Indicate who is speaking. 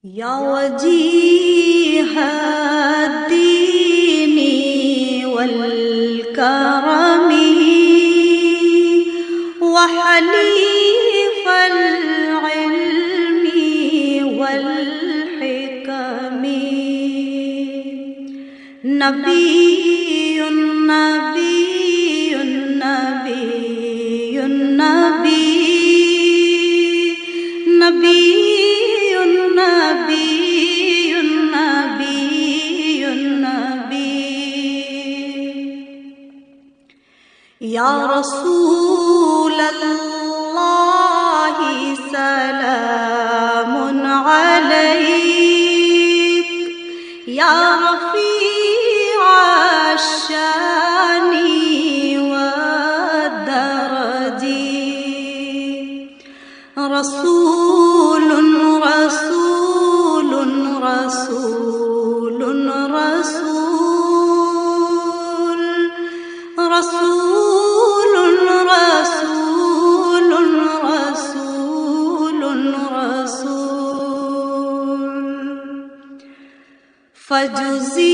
Speaker 1: या वजीह दीनी वल करमी व हलीफल इल्मी वल हिकमी नबीयुन नबीयुन नबीयुन नबी नबी या रसूल अल्लाह सलामुन अलैक या रफ़ीअ अश-शानी वद-दरजी रसूलुन रसूलुन रसूलुन रसूल रसूल फजुज़ी